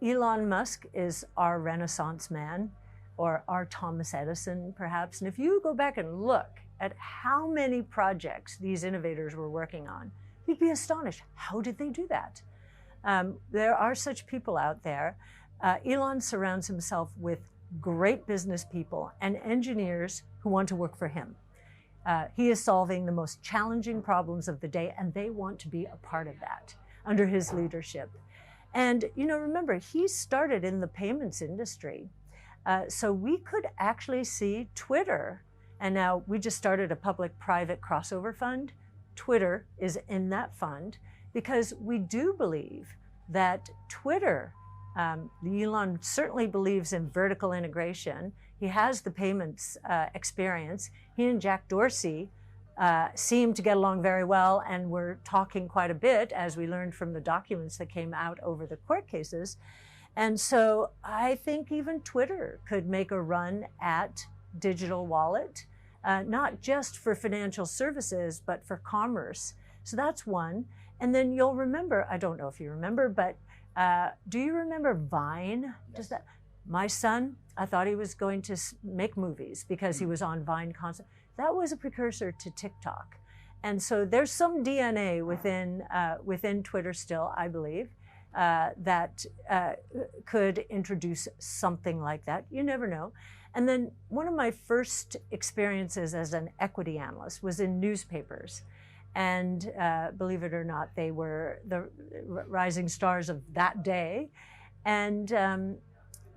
Elon Musk is our Renaissance man, or our Thomas Edison, perhaps. And if you go back and look at how many projects these innovators were working on, you'd be astonished. How did they do that? There are such people out there. Elon surrounds himself with great business people and engineers who want to work for him. He is solving the most challenging problems of the day, and they want to be a part of that under his leadership. And, remember, he started in the payments industry. So we could actually see Twitter, and now we just started a public-private crossover fund. Twitter is in that fund because we do believe that Twitter, Elon certainly believes in vertical integration. He has the payments experience. He and Jack Dorsey seem to get along very well, and we're talking quite a bit, as we learned from the documents that came out over the court cases. And so I think even Twitter could make a run at digital wallet, not just for financial services, but for commerce. So that's one. And then you'll remember, I don't know if you remember, but do you remember Vine? Does that? My son, I thought he was going to make movies because he was on Vine constantly. That was a precursor to TikTok. And so there's some DNA within Twitter still, I believe, that could introduce something like that. You never know. And then one of my first experiences as an equity analyst was in newspapers. And believe it or not, they were the rising stars of that day. And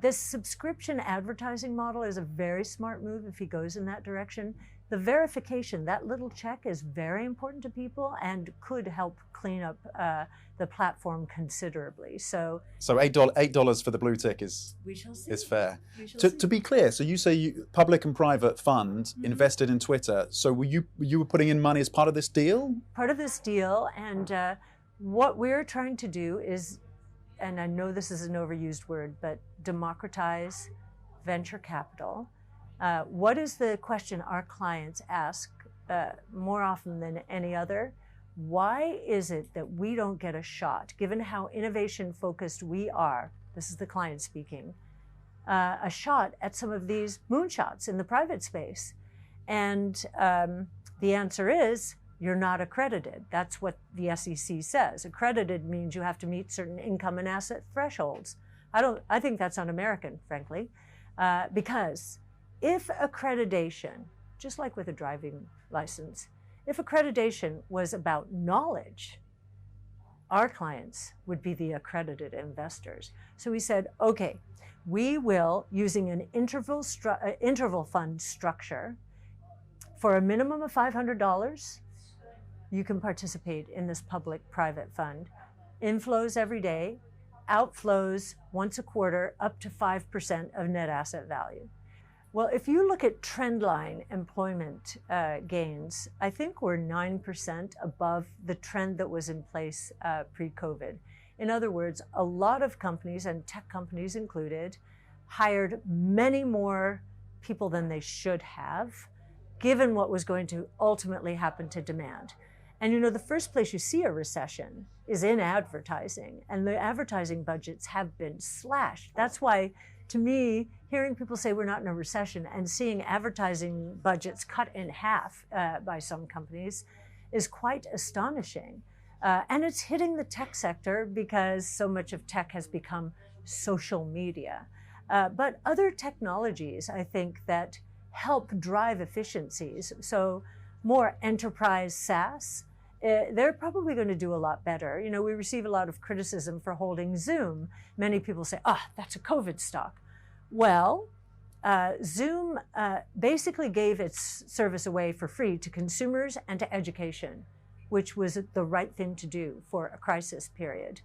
this subscription advertising model is a very smart move if he goes in that direction. The verification, that little check, is very important to people and could help clean up the platform considerably. So $8 for the blue tick is fair. To be clear, so you say public and private fund invested in Twitter. So you were putting in money as part of this deal? Part of this deal, and what we're trying to do is, and I know this is an overused word, but democratize venture capital. What is the question our clients ask more often than any other? Why is it that we don't get a shot, given how innovation focused we are, this is the client speaking, a shot at some of these moonshots in the private space? And the answer is, you're not accredited. That's what the SEC says. Accredited means you have to meet certain income and asset thresholds. I think that's un-American, frankly, because if accreditation, just like with a driving license, if accreditation was about knowledge, our clients would be the accredited investors. So we said, okay, we will, using an interval fund structure, for a minimum of $500, you can participate in this public-private fund. Inflows every day, outflows once a quarter, up to 5% of net asset value. Well, if you look at trendline employment gains, I think we're 9% above the trend that was in place pre-COVID. In other words, a lot of companies, and tech companies included, hired many more people than they should have, given what was going to ultimately happen to demand. And the first place you see a recession is in advertising, and the advertising budgets have been slashed. That's why, to me, hearing people say we're not in a recession and seeing advertising budgets cut in half by some companies is quite astonishing. And it's hitting the tech sector because so much of tech has become social media. But other technologies, I think, that help drive efficiencies, so more enterprise SaaS, they're probably going to do a lot better. We receive a lot of criticism for holding Zoom. Many people say, that's a COVID stock. Well, Zoom basically gave its service away for free to consumers and to education, which was the right thing to do for a crisis period.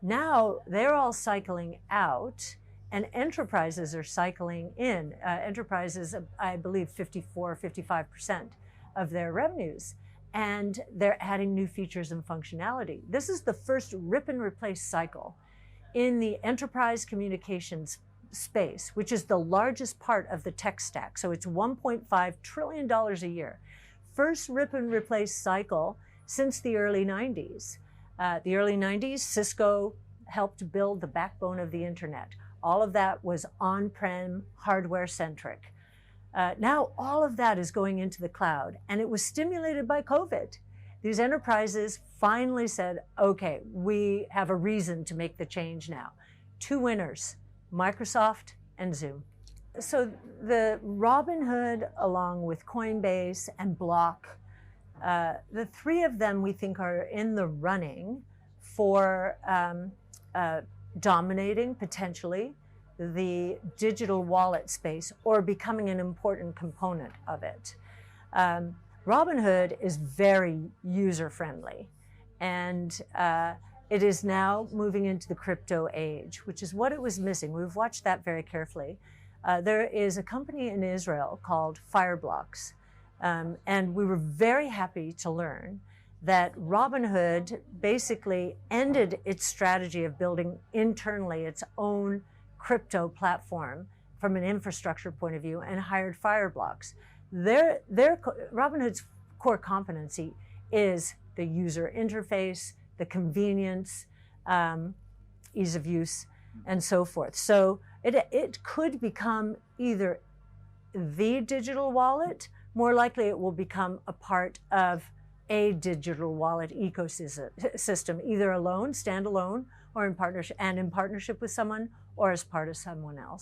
Now they're all cycling out, and enterprises are cycling in. Enterprises, I believe, 55% of their revenues. And they're adding new features and functionality. This is the first rip and replace cycle in the enterprise communications space, which is the largest part of the tech stack. So it's $1.5 trillion a year. First rip and replace cycle since the early 90s. The early 90s, Cisco helped build the backbone of the internet. All of that was on-prem, hardware-centric. Now all of that is going into the cloud, and it was stimulated by COVID. These enterprises finally said, okay, we have a reason to make the change now. Two winners, Microsoft and Zoom. So the Robinhood, along with Coinbase and Block, the three of them we think are in the running for dominating, potentially, the digital wallet space or becoming an important component of it. Robinhood is very user-friendly, and it is now moving into the crypto age, which is what it was missing. We've watched that very carefully. There is a company in Israel called Fireblocks, and we were very happy to learn that Robinhood basically ended its strategy of building internally its own crypto platform from an infrastructure point of view and hired Fireblocks. Robinhood's core competency is the user interface, the convenience, ease of use, and so forth. So it could become either the digital wallet, more likely it will become a part of a digital wallet ecosystem, either alone, standalone, or in partnership with someone, or as part of someone else.